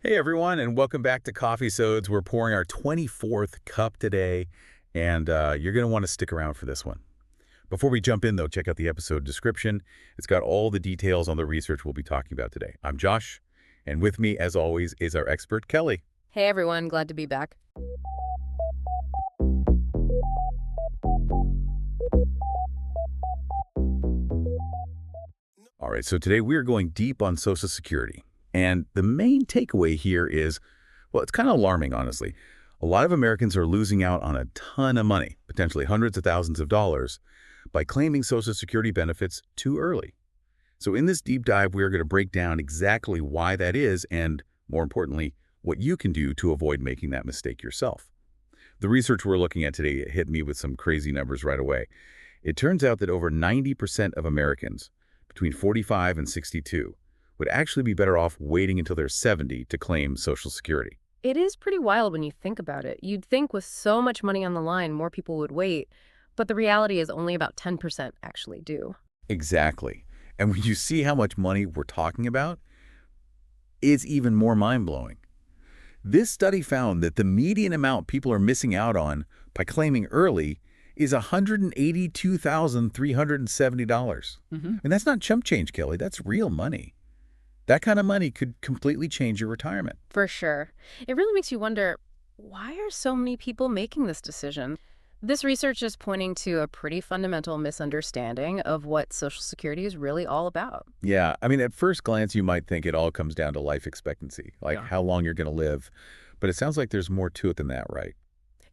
Hey everyone, and welcome back to Coffeesodes. We're pouring our 24th cup today, and you're going to want to stick around for this one. Before we jump in, though, check out the episode description. It's got all the details on the research we'll be talking about today. I'm Josh, and with me, as always, is our expert, Kelly. Hey everyone, glad to be back. All right, so today we're going deep on Social Security. And the main takeaway here is, well, it's kind of alarming, honestly. A lot of Americans are losing out on a ton of money, potentially hundreds of thousands of dollars, by claiming Social Security benefits too early. So in this deep dive, we're going to break down exactly why that is and, more importantly, what you can do to avoid making that mistake yourself. The research we're looking at today hit me with some crazy numbers right away. It turns out that over 90% of Americans between 45 and 62 would actually be better off waiting until they're 70 to claim Social Security. It is pretty wild when you think about it. You'd think with so much money on the line, more people would wait, but the reality is only about 10% actually do. Exactly. And when you see how much money we're talking about, it's even more mind-blowing. This study found that the median amount people are missing out on by claiming early is $182,370. And that's not chump change, Kelly. That's real money. That kind of money could completely change your retirement. For sure. It really makes you wonder, why are so many people making this decision? This research is pointing to a pretty fundamental misunderstanding of what Social Security is really all about. Yeah, I mean, at first glance, you might think it all comes down to life expectancy, like how long you're going to live. But it sounds like there's more to it than that, right?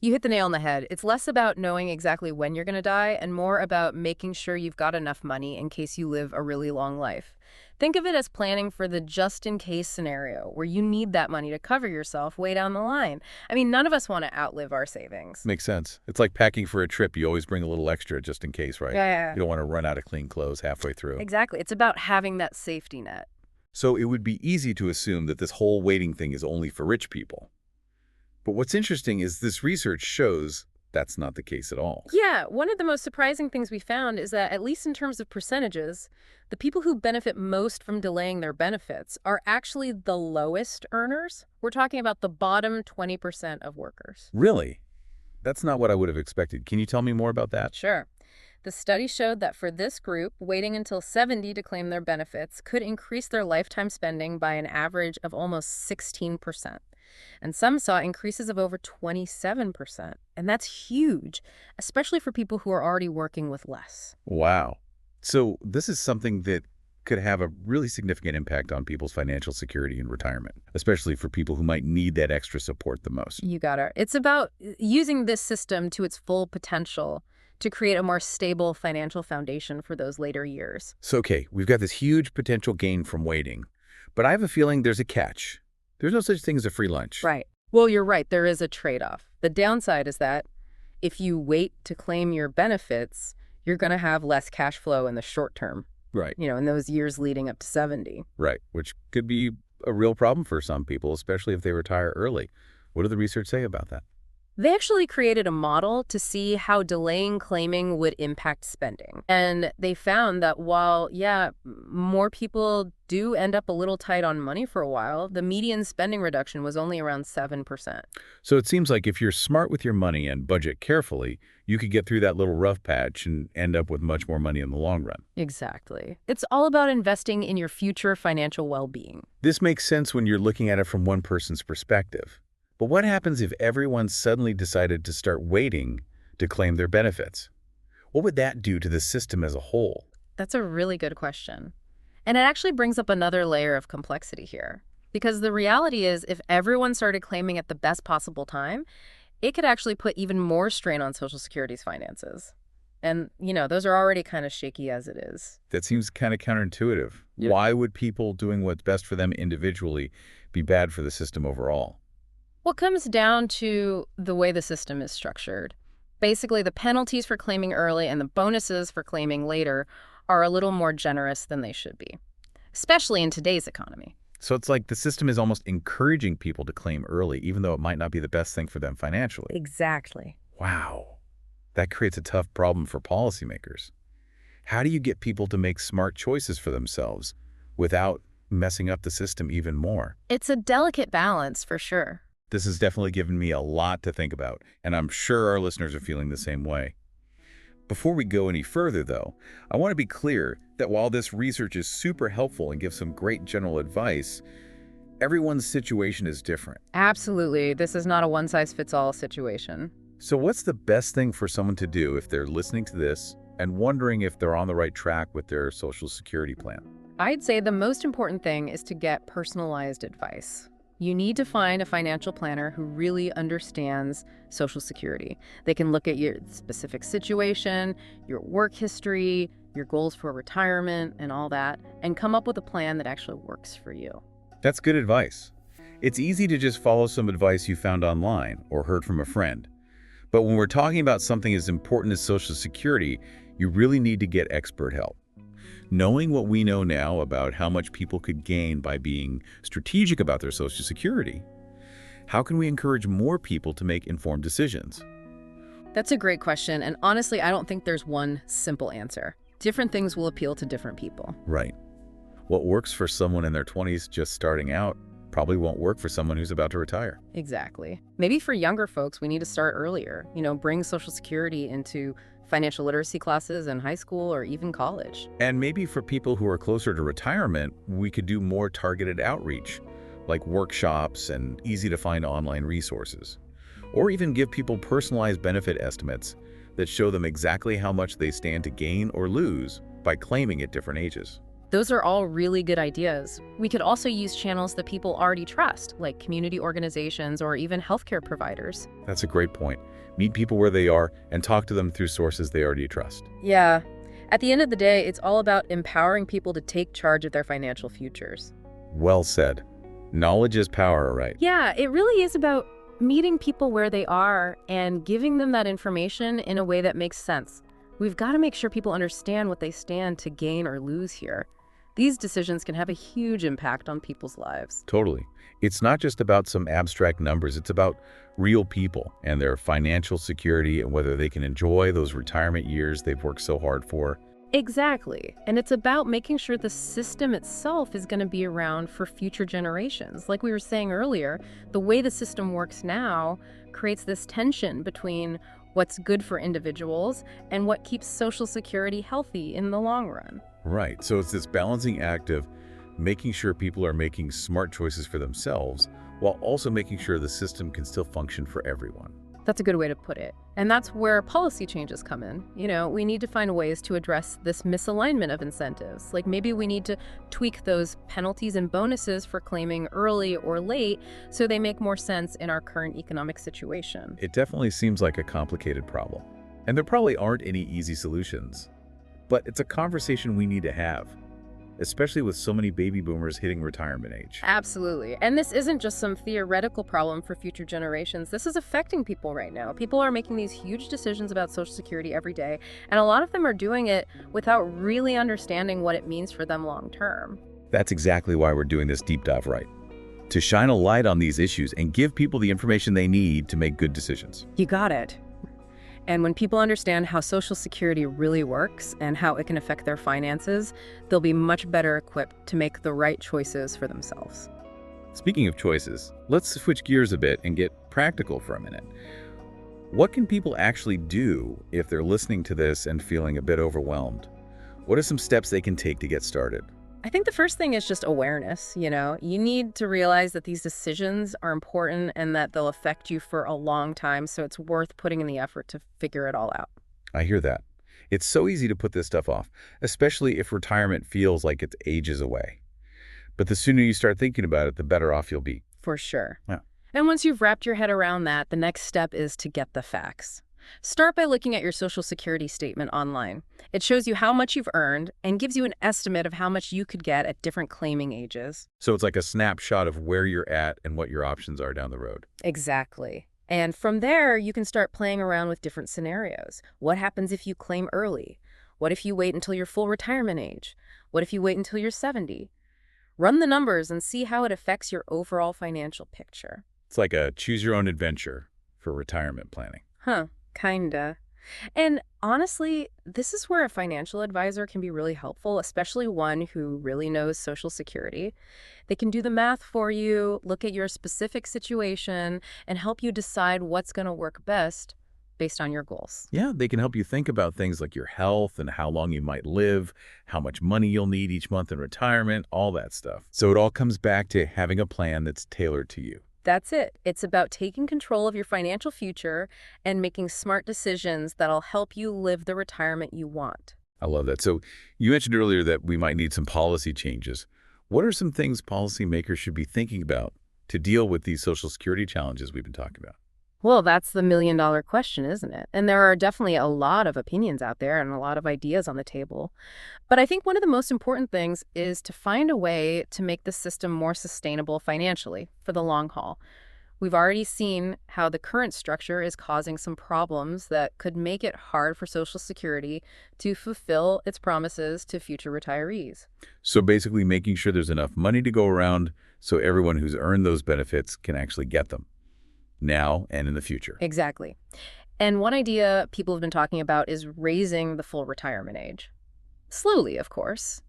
You hit the nail on the head. It's less about knowing exactly when you're going to die and more about making sure you've got enough money in case you live a really long life. Think of it as planning for the just-in-case scenario where you need that money to cover yourself way down the line. I mean, none of us want to outlive our savings. Makes sense. It's like packing for a trip. You always bring a little extra just in case, right? Yeah. You don't want to run out of clean clothes halfway through. Exactly. It's about having that safety net. So it would be easy to assume that this whole waiting thing is only for rich people. But what's interesting is this research shows that's not the case at all. Yeah, one of the most surprising things we found is that, at least in terms of percentages, the people who benefit most from delaying their benefits are actually the lowest earners. We're talking about the bottom 20% of workers. Really? That's not what I would have expected. Can you tell me more about that? Sure. The study showed that for this group, waiting until 70 to claim their benefits could increase their lifetime spending by an average of almost 16%. And some saw increases of over 27%. And that's huge, especially for people who are already working with less. Wow. So this is something that could have a really significant impact on people's financial security in retirement, especially for people who might need that extra support the most. You got it. It's about using this system to its full potential to create a more stable financial foundation for those later years. So, okay, we've got this huge potential gain from waiting, but I have a feeling there's a catch. There's no such thing as a free lunch. Right. Well, you're right. There is a trade-off. The downside is that if you wait to claim your benefits, you're going to have less cash flow in the short term. Right. You know, in those years leading up to 70. Right, which could be a real problem for some people, especially if they retire early. What does the research say about that? They actually created a model to see how delaying claiming would impact spending. And they found that while, more people do end up a little tight on money for a while, the median spending reduction was only around 7%. So it seems like if you're smart with your money and budget carefully, you could get through that little rough patch and end up with much more money in the long run. Exactly. It's all about investing in your future financial well-being. This makes sense when you're looking at it from one person's perspective. But what happens if everyone suddenly decided to start waiting to claim their benefits? What would that do to the system as a whole? That's a really good question. And it actually brings up another layer of complexity here. Because the reality is, if everyone started claiming at the best possible time, it could actually put even more strain on Social Security's finances. And, those are already kind of shaky as it is. That seems kind of counterintuitive. Yeah. Why would people doing what's best for them individually be bad for the system overall? Well, it comes down to the way the system is structured. Basically, the penalties for claiming early and the bonuses for claiming later are a little more generous than they should be, especially in today's economy. So it's like the system is almost encouraging people to claim early, even though it might not be the best thing for them financially. Exactly. Wow. That creates a tough problem for policymakers. How do you get people to make smart choices for themselves without messing up the system even more. It's a delicate balance for sure. This has definitely given me a lot to think about, and I'm sure our listeners are feeling the same way. Before we go any further, though, I want to be clear that while this research is super helpful and gives some great general advice, everyone's situation is different. Absolutely. This is not a one-size-fits-all situation. So what's the best thing for someone to do if they're listening to this and wondering if they're on the right track with their Social Security plan? I'd say the most important thing is to get personalized advice. You need to find a financial planner who really understands Social Security. They can look at your specific situation, your work history, your goals for retirement, and all that, and come up with a plan that actually works for you. That's good advice. It's easy to just follow some advice you found online or heard from a friend. But when we're talking about something as important as Social Security, you really need to get expert help. Knowing what we know now about how much people could gain by being strategic about their Social Security, how can we encourage more people to make informed decisions? That's a great question, and honestly, I don't think there's one simple answer. Different things will appeal to different people. Right. What works for someone in their 20s just starting out probably won't work for someone who's about to retire. Exactly. Maybe for younger folks, we need to start earlier. Bring Social Security into financial literacy classes in high school or even college. And maybe for people who are closer to retirement, we could do more targeted outreach, like workshops and easy-to-find online resources. Or even give people personalized benefit estimates that show them exactly how much they stand to gain or lose by claiming at different ages. Those are all really good ideas. We could also use channels that people already trust, like community organizations or even healthcare providers. That's a great point. Meet people where they are and talk to them through sources they already trust. Yeah. At the end of the day, it's all about empowering people to take charge of their financial futures. Well said. Knowledge is power, right? Yeah, it really is about meeting people where they are and giving them that information in a way that makes sense. We've got to make sure people understand what they stand to gain or lose here. These decisions can have a huge impact on people's lives. Totally. It's not just about some abstract numbers. It's about real people and their financial security and whether they can enjoy those retirement years they've worked so hard for. Exactly. And it's about making sure the system itself is going to be around for future generations. Like we were saying earlier, the way the system works now creates this tension between what's good for individuals and what keeps Social Security healthy in the long run. Right. So it's this balancing act of making sure people are making smart choices for themselves while also making sure the system can still function for everyone. That's a good way to put it. And that's where policy changes come in. We need to find ways to address this misalignment of incentives. Like maybe we need to tweak those penalties and bonuses for claiming early or late so they make more sense in our current economic situation. It definitely seems like a complicated problem. And there probably aren't any easy solutions. But it's a conversation we need to have, especially with so many baby boomers hitting retirement age. Absolutely. And this isn't just some theoretical problem for future generations. This is affecting people right now. People are making these huge decisions about Social Security every day, and a lot of them are doing it without really understanding what it means for them long term. That's exactly why we're doing this deep dive, right? To shine a light on these issues and give people the information they need to make good decisions. You got it. And when people understand how Social Security really works and how it can affect their finances, they'll be much better equipped to make the right choices for themselves. Speaking of choices, let's switch gears a bit and get practical for a minute. What can people actually do if they're listening to this and feeling a bit overwhelmed? What are some steps they can take to get started? I think the first thing is just awareness. You need to realize that these decisions are important and that they'll affect you for a long time, so it's worth putting in the effort to figure it all out. I hear that. It's so easy to put this stuff off, especially if retirement feels like it's ages away. But the sooner you start thinking about it, the better off you'll be. For sure. Yeah. And once you've wrapped your head around that, the next step is to get the facts. Start by looking at your Social Security statement online. It shows you how much you've earned and gives you an estimate of how much you could get at different claiming ages. So it's like a snapshot of where you're at and what your options are down the road. Exactly. And from there, you can start playing around with different scenarios. What happens if you claim early? What if you wait until your full retirement age? What if you wait until you're 70? Run the numbers and see how it affects your overall financial picture. It's like a choose-your-own-adventure for retirement planning. Huh. Kinda. And honestly, this is where a financial advisor can be really helpful, especially one who really knows Social Security. They can do the math for you, look at your specific situation, and help you decide what's going to work best based on your goals. Yeah, they can help you think about things like your health and how long you might live, how much money you'll need each month in retirement, all that stuff. So it all comes back to having a plan that's tailored to you. That's it. It's about taking control of your financial future and making smart decisions that'll help you live the retirement you want. I love that. So you mentioned earlier that we might need some policy changes. What are some things policymakers should be thinking about to deal with these Social Security challenges we've been talking about? Well, that's the million-dollar question, isn't it? And there are definitely a lot of opinions out there and a lot of ideas on the table. But I think one of the most important things is to find a way to make the system more sustainable financially for the long haul. We've already seen how the current structure is causing some problems that could make it hard for Social Security to fulfill its promises to future retirees. So basically making sure there's enough money to go around so everyone who's earned those benefits can actually get them now and in the future. Exactly. And one idea people have been talking about is raising the full retirement age. Slowly, of course.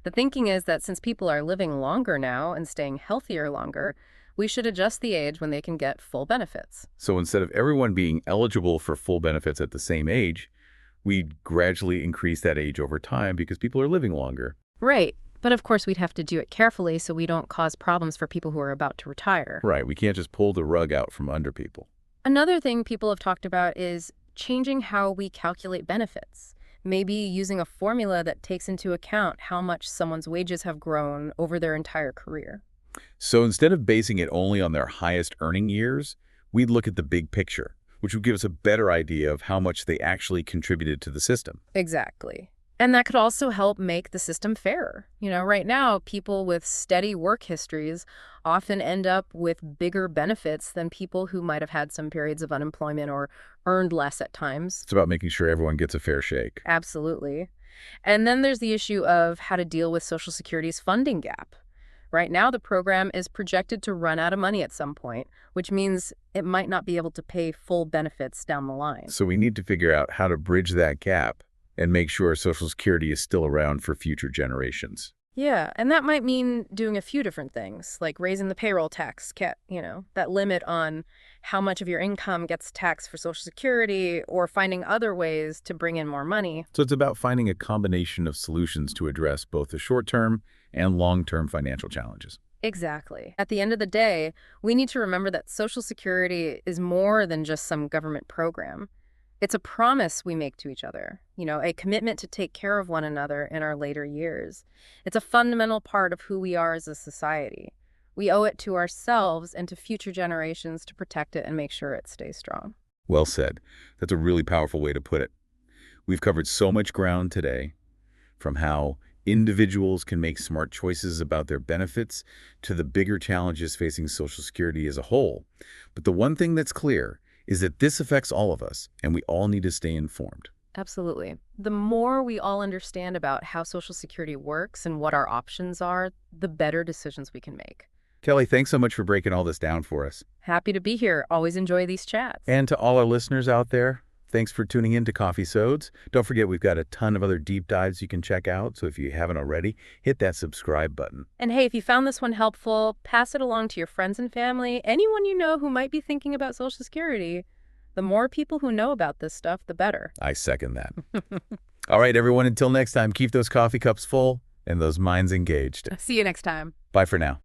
The thinking is that since people are living longer now and staying healthier longer, we should adjust the age when they can get full benefits. So instead of everyone being eligible for full benefits at the same age, we gradually increase that age over time because people are living longer. Right. But of course, we'd have to do it carefully so we don't cause problems for people who are about to retire. Right. We can't just pull the rug out from under people. Another thing people have talked about is changing how we calculate benefits. Maybe using a formula that takes into account how much someone's wages have grown over their entire career. So instead of basing it only on their highest earning years, we'd look at the big picture, which would give us a better idea of how much they actually contributed to the system. Exactly. And that could also help make the system fairer. Right now, people with steady work histories often end up with bigger benefits than people who might have had some periods of unemployment or earned less at times. It's about making sure everyone gets a fair shake. Absolutely. And then there's the issue of how to deal with Social Security's funding gap. Right now, the program is projected to run out of money at some point, which means it might not be able to pay full benefits down the line. So we need to figure out how to bridge that gap and make sure Social Security is still around for future generations. Yeah, and that might mean doing a few different things, like raising the payroll tax cap, that limit on how much of your income gets taxed for Social Security, or finding other ways to bring in more money. So it's about finding a combination of solutions to address both the short-term and long-term financial challenges. Exactly. At the end of the day, we need to remember that Social Security is more than just some government program. It's a promise we make to each other, a commitment to take care of one another in our later years. It's a fundamental part of who we are as a society. We owe it to ourselves and to future generations to protect it and make sure it stays strong. Well said. That's a really powerful way to put it. We've covered so much ground today, from how individuals can make smart choices about their benefits to the bigger challenges facing Social Security as a whole. But the one thing that's clear is that this affects all of us, and we all need to stay informed. Absolutely. The more we all understand about how Social Security works and what our options are, the better decisions we can make. Kelly, thanks so much for breaking all this down for us. Happy to be here. Always enjoy these chats. And to all our listeners out there, thanks for tuning in to Coffeesodes. Don't forget, we've got a ton of other deep dives you can check out, so if you haven't already, hit that subscribe button. And hey, if you found this one helpful, pass it along to your friends and family, anyone you know who might be thinking about Social Security. The more people who know about this stuff, the better. I second that. All right, everyone, until next time, keep those coffee cups full and those minds engaged. See you next time. Bye for now.